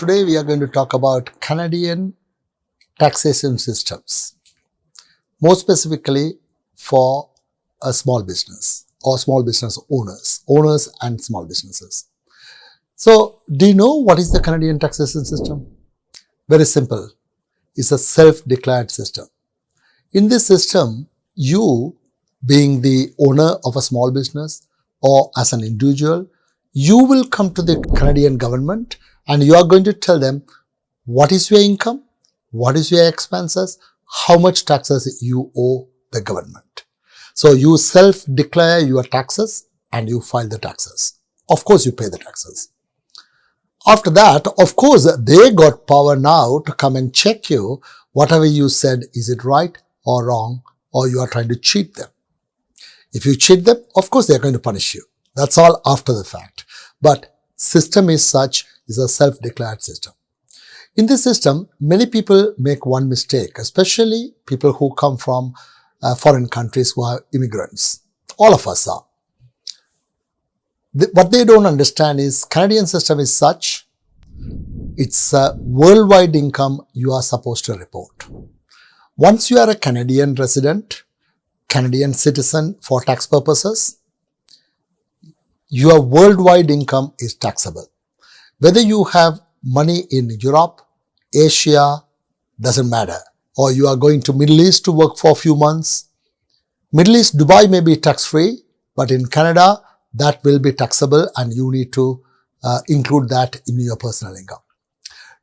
today we are going to talk about Canadian taxation systems, more specifically for a small business or small business owners and small businesses. So, do you know what is the Canadian taxation system? Very simple. It's a self-declared system. In this system, you, being the owner of a small business or as an individual, you will come to the Canadian government and you are going to tell them what is your income, what is your expenses, how much taxes you owe the government. So you self-declare your taxes and you file the taxes. Of course, you pay the taxes. After that, of course, they got power now to come and check you. Whatever you said, is it right or wrong, or you are trying to cheat them. If you cheat them, of course, they are going to punish you. That's all after the fact. But system is such, is a self-declared system. In this system, many people make one mistake, especially people who come from foreign countries who are immigrants. All of us are. What they don't understand is Canadian system is such, it's a worldwide income you are supposed to report. Once you are a Canadian resident, Canadian citizen for tax purposes, your worldwide income is taxable. Whether you have money in Europe, Asia, doesn't matter. Or you are going to Middle East to work for a few months. Middle East, Dubai may be tax-free, but in Canada, that will be taxable and you need to include that in your personal income.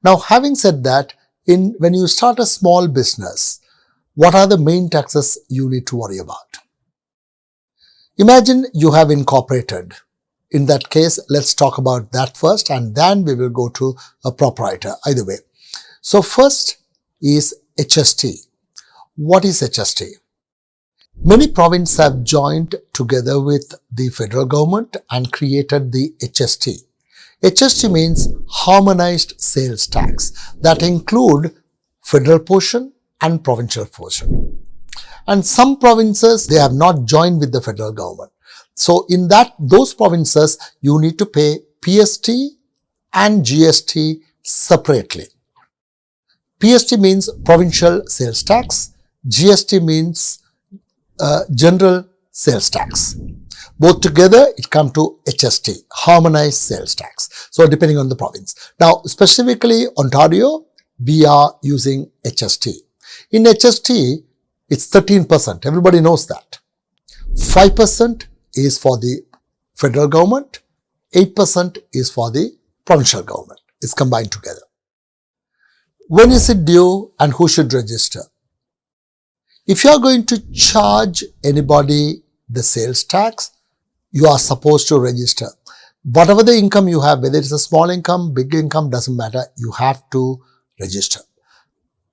Now, having said that, when you start a small business, what are the main taxes you need to worry about? Imagine you have incorporated. In that case, let's talk about that first and then we will go to a proprietor, either way. So first is HST. What is HST? Many provinces have joined together with the federal government and created the HST. HST means harmonized sales tax that include federal portion and provincial portion. And some provinces, they have not joined with the federal government. So in those provinces, you need to pay PST and GST separately. PST means provincial sales tax. GST means general sales tax. Both together, it comes to HST, harmonized sales tax. So depending on the province. Now, specifically Ontario, we are using HST. In HST, it's 13%. Everybody knows that. 5% is for the federal government. 8% is for the provincial government. It's combined together. When is it due and who should register? If you are going to charge anybody the sales tax, you are supposed to register. Whatever the income you have, whether it's a small income, big income, doesn't matter, you have to register.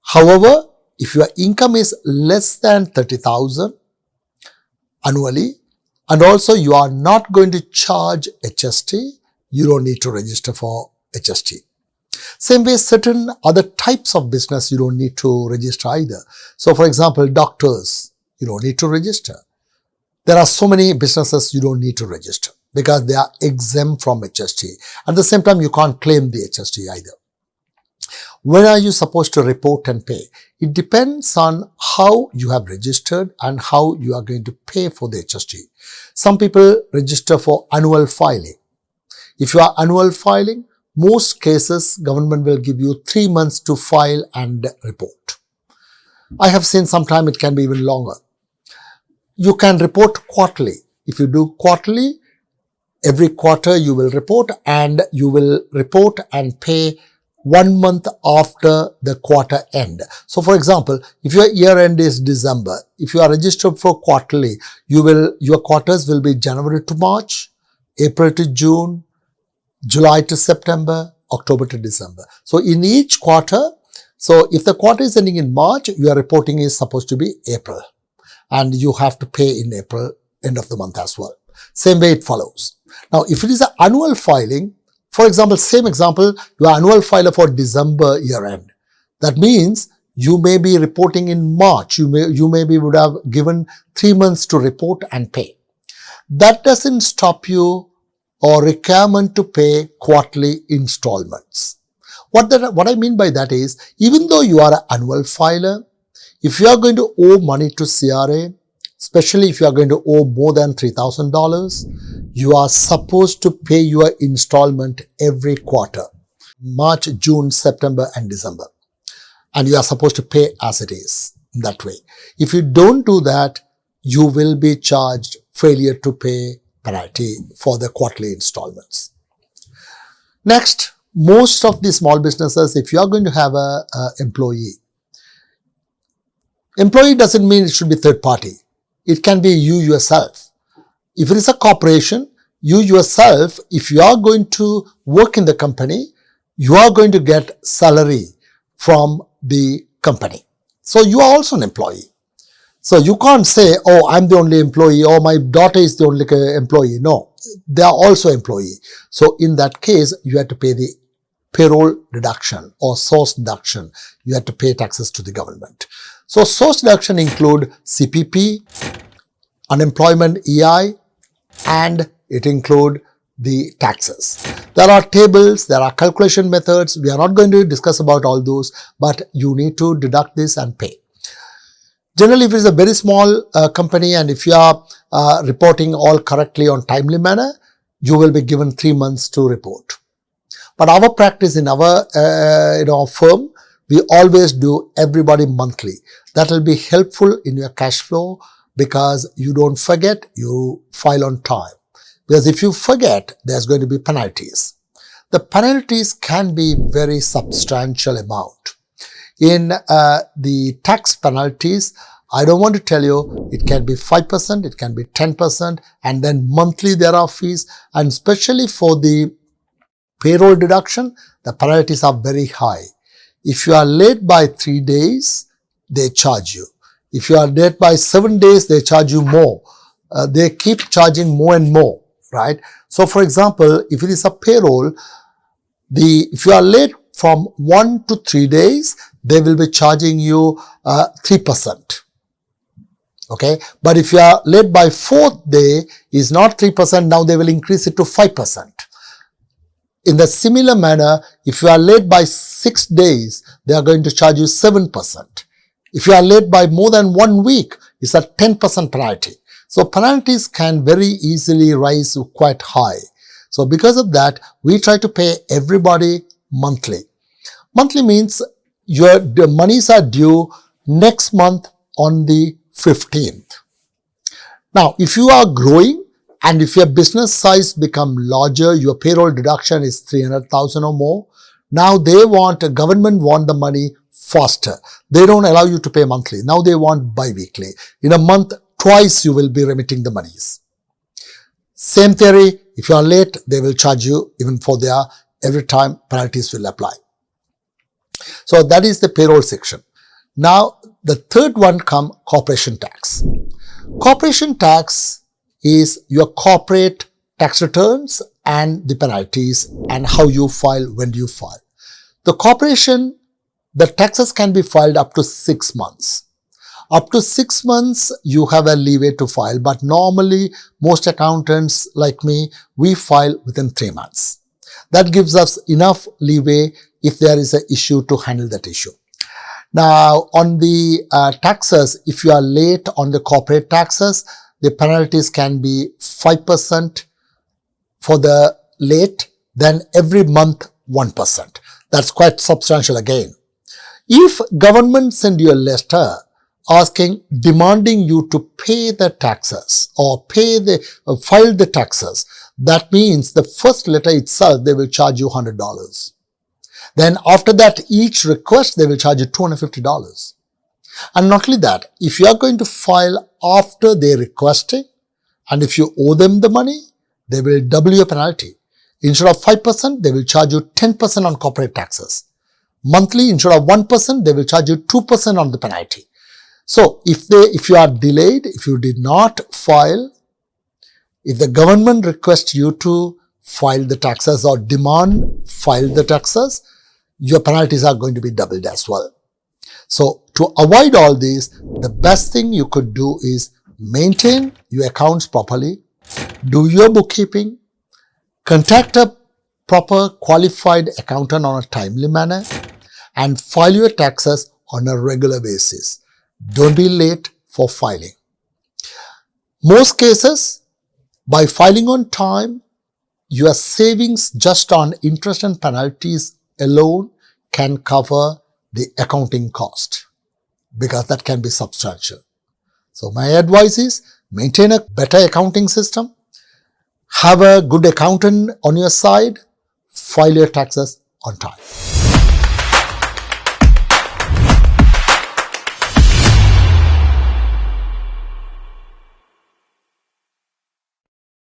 However, if your income is less than 30,000 annually, and also you are not going to charge HST, you don't need to register for HST. Same way, certain other types of business you don't need to register either. So for example, doctors, you don't need to register. There are so many businesses you don't need to register because they are exempt from HST. At the same time, you can't claim the HST either. When are you supposed to report and pay? It depends on how you have registered and how you are going to pay for the HST. Some people register for annual filing. If you are annual filing, most cases, government will give you 3 months to file and report. I have seen sometime it can be even longer. You can report quarterly. If you do quarterly, every quarter you will report and pay 1 month after the quarter end. So for example, if your year end is December, if you are registered for quarterly, your quarters will be January to March, April to June, July to September, October to December. So in each quarter, so if the quarter is ending in March, your reporting is supposed to be April. And you have to pay in April, end of the month as well. Same way it follows. Now, if it is an annual filing, for example, same example, you are annual filer for December year end. That means you may be reporting in March. You would have given 3 months to report and pay. That doesn't stop you or requirement to pay quarterly installments. What I mean by that is, even though you are an annual filer, if you are going to owe money to CRA, especially if you are going to owe more than $3,000, you are supposed to pay your installment every quarter, March, June, September, and December. And you are supposed to pay as it is that way. If you don't do that, you will be charged failure to pay penalty for the quarterly installments. Next, most of the small businesses, if you are going to have a employee doesn't mean it should be third party. It can be you yourself. If it is a corporation, you yourself, if you are going to work in the company, you are going to get salary from the company. So you are also an employee. So you can't say, oh, I'm the only employee, or my daughter is the only employee. No, they are also employee. So in that case, you have to pay the payroll deduction or source deduction. You have to pay taxes to the government. So source deduction include CPP, unemployment EI, and it include the taxes. There are tables, there are calculation methods. We are not going to discuss about all those, but you need to deduct this and pay. Generally, if it is a very small company and if you are reporting all correctly on timely manner, you will be given 3 months to report. But our practice in our firm, we always do everybody monthly. That will be helpful in your cash flow because you don't forget, you file on time. Because if you forget, there's going to be penalties. The penalties can be very substantial amount. In the tax penalties, I don't want to tell you, it can be 5%, it can be 10%, and then monthly there are fees, and especially for the payroll deduction, the penalties are very high. If you are late by 3 days, they charge you. If you are late by 7 days, they charge you more. They keep charging more and more, right? So for example, if it is a payroll, if you are late from 1 to 3 days, they will be charging you 3%. Okay, but if you are late by 4th day, is not 3%, now they will increase it to 5%. In the similar manner, if you are late by 6 days, they are going to charge you 7%. If you are late by more than 1 week, it's a 10% penalty. So penalties can very easily rise quite high. So because of that, we try to pay everybody monthly. Monthly means the monies are due next month on the 15th. Now, if you are growing and if your business size become larger, your payroll deduction is 300,000 or more. Now government want the money faster. They don't allow you to pay monthly. Now they want bi-weekly. In a month, twice you will be remitting the monies. Same theory, if you are late, they will charge you even for every time penalties will apply. So that is the payroll section. Now, the third one come corporation tax. Corporation tax is your corporate tax returns and the penalties and how you file, when you file. The corporation, the taxes can be filed up to 6 months. Up to 6 months, you have a leeway to file, but normally most accountants like me, we file within 3 months. That gives us enough leeway if there is an issue to handle that issue. Now, on the taxes, if you are late on the corporate taxes, the penalties can be 5% for the late, then every month 1%. That's quite substantial again. If government send you a letter demanding you to pay the taxes or file the taxes, that means the first letter itself, they will charge you $100. Then after that, each request, they will charge you $250. And not only that, if you are going to file after they requested, and if you owe them the money, they will double your penalty. Instead of 5%, they will charge you 10% on corporate taxes. Monthly, instead of 1%, they will charge you 2% on the penalty. So if you are delayed, if you did not file, if the government requests you to file the taxes or file the taxes, your penalties are going to be doubled as well. So to avoid all this, the best thing you could do is maintain your accounts properly, do your bookkeeping, contact a proper qualified accountant on a timely manner, and file your taxes on a regular basis. Don't be late for filing. Most cases, by filing on time, your savings just on interest and penalties alone can cover the accounting cost, because that can be substantial. So my advice is maintain a better accounting system, have a good accountant on your side, file your taxes on time.